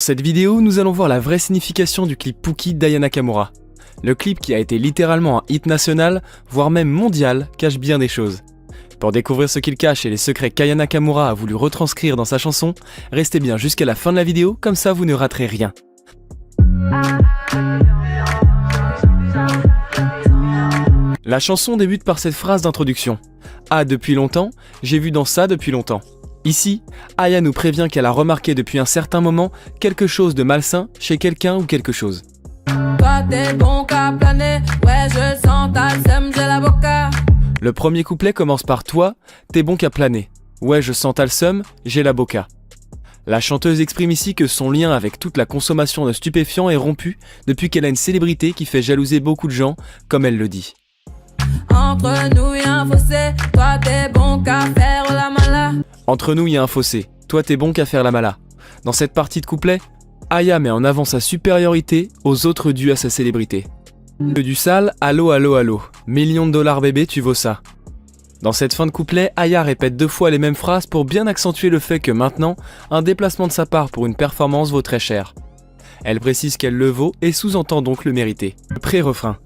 Dans cette vidéo, nous allons voir la vraie signification du clip Pookie d'Aya Nakamura. Le clip qui a été littéralement un hit national, voire même mondial, cache bien des choses. Pour découvrir ce qu'il cache et les secrets qu'Aya Nakamura a voulu retranscrire dans sa chanson, restez bien jusqu'à la fin de la vidéo, comme ça vous ne raterez rien. La chanson débute par cette phrase d'introduction. Ah, depuis longtemps, j'ai vu dans ça depuis longtemps. Ici, Aya nous prévient qu'elle a remarqué depuis un certain moment quelque chose de malsain chez quelqu'un ou quelque chose. Le premier couplet commence par toi, t'es bon qu'à planer. Ouais, je sens t'as le seum, j'ai la boca. La chanteuse exprime ici que son lien avec toute la consommation de stupéfiants est rompu depuis qu'elle a une célébrité qui fait jalouser beaucoup de gens, comme elle le dit. Entre nous y a un fossé, toi t'es bon qu'à faire la mala. Entre nous, il y a un fossé. Toi, t'es bon qu'à faire la mala. Dans cette partie de couplet, Aya met en avant sa supériorité aux autres dus à sa célébrité. Du sale, allô, allô, allô. Millions de dollars bébé, tu vaux ça. Dans cette fin de couplet, Aya répète 2 fois les mêmes phrases pour bien accentuer le fait que maintenant, un déplacement de sa part pour une performance vaut très cher. Elle précise qu'elle le vaut et sous-entend donc le mériter. Le pré-refrain.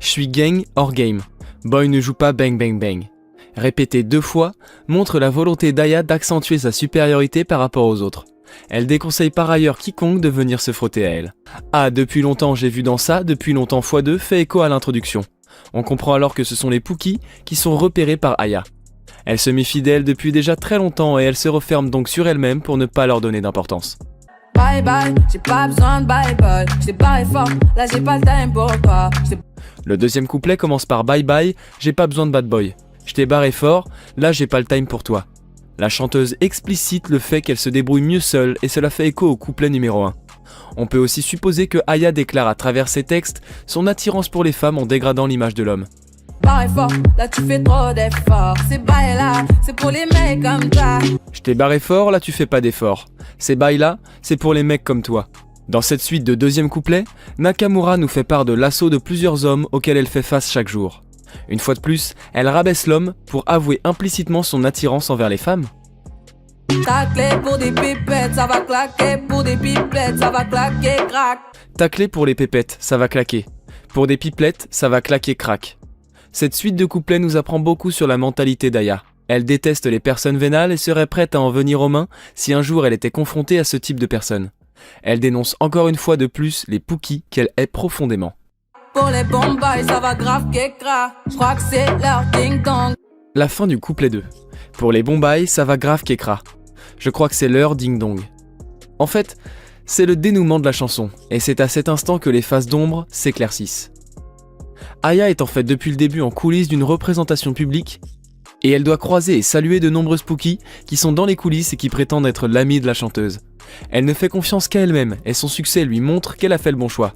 Je suis gang hors game. Boy ne joue pas bang bang bang. Répété 2 fois, montre la volonté d'Aya d'accentuer sa supériorité par rapport aux autres. Elle déconseille par ailleurs quiconque de venir se frotter à elle. Ah, depuis longtemps j'ai vu dans ça, depuis longtemps x2 fait écho à l'introduction. On comprend alors que ce sont les Pookie qui sont repérés par Aya. Elle se méfie d'elle depuis déjà très longtemps et elle se referme donc sur elle-même pour ne pas leur donner d'importance. Bye bye, j'ai pas besoin de bye bye. J't'ai barré fort, là j'ai pas le time pour toi. Le deuxième couplet commence par bye bye, j'ai pas besoin de bad boy. Je t'ai barré fort, là j'ai pas le time pour toi. La chanteuse explicite le fait qu'elle se débrouille mieux seule et cela fait écho au couplet numéro 1. On peut aussi supposer que Aya déclare à travers ses textes son attirance pour les femmes en dégradant l'image de l'homme. Barré fort, là tu fais trop d'efforts. Ces bails là, c'est pour les mecs comme toi. Je t'ai barré fort, là tu fais pas d'efforts. Ces bails là, c'est pour les mecs comme toi. Dans cette suite de deuxième couplet, Nakamura nous fait part de l'assaut de plusieurs hommes auxquels elle fait face chaque jour. Une fois de plus, elle rabaisse l'homme pour avouer implicitement son attirance envers les femmes. Ta clé pour des pipettes, ça va claquer. Pour des pipettes, ça va claquer, crack. Ta clé pour les pépettes, ça va claquer. Pour des pipelettes, ça va claquer, crack. Cette suite de couplets nous apprend beaucoup sur la mentalité d'Aya. Elle déteste les personnes vénales et serait prête à en venir aux mains si un jour elle était confrontée à ce type de personnes. Elle dénonce encore une fois de plus les Pookie qu'elle hait profondément. Pour les bombes, ça va grave qu'écra. J'crois que c'est leur ding-dong. La fin du couplet 2. Pour les bombailles, ça va grave qu'écra. Je crois que c'est leur ding-dong. En fait, c'est le dénouement de la chanson, et c'est à cet instant que les faces d'ombre s'éclaircissent. Aya est en fait depuis le début en coulisses d'une représentation publique, et elle doit croiser et saluer de nombreuses Pookie qui sont dans les coulisses et qui prétendent être l'amie de la chanteuse. Elle ne fait confiance qu'à elle-même, et son succès lui montre qu'elle a fait le bon choix.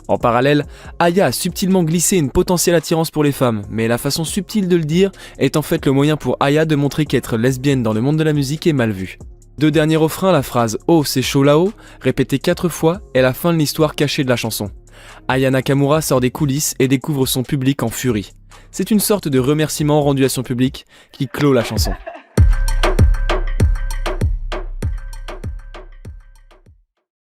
En parallèle, Aya a subtilement glissé une potentielle attirance pour les femmes, mais la façon subtile de le dire est en fait le moyen pour Aya de montrer qu'être lesbienne dans le monde de la musique est mal vu. 2 derniers refrains, la phrase « Oh, c'est chaud là-haut » répétée 4 fois est la fin de l'histoire cachée de la chanson. Aya Nakamura sort des coulisses et découvre son public en furie. C'est une sorte de remerciement rendu à son public qui clôt la chanson.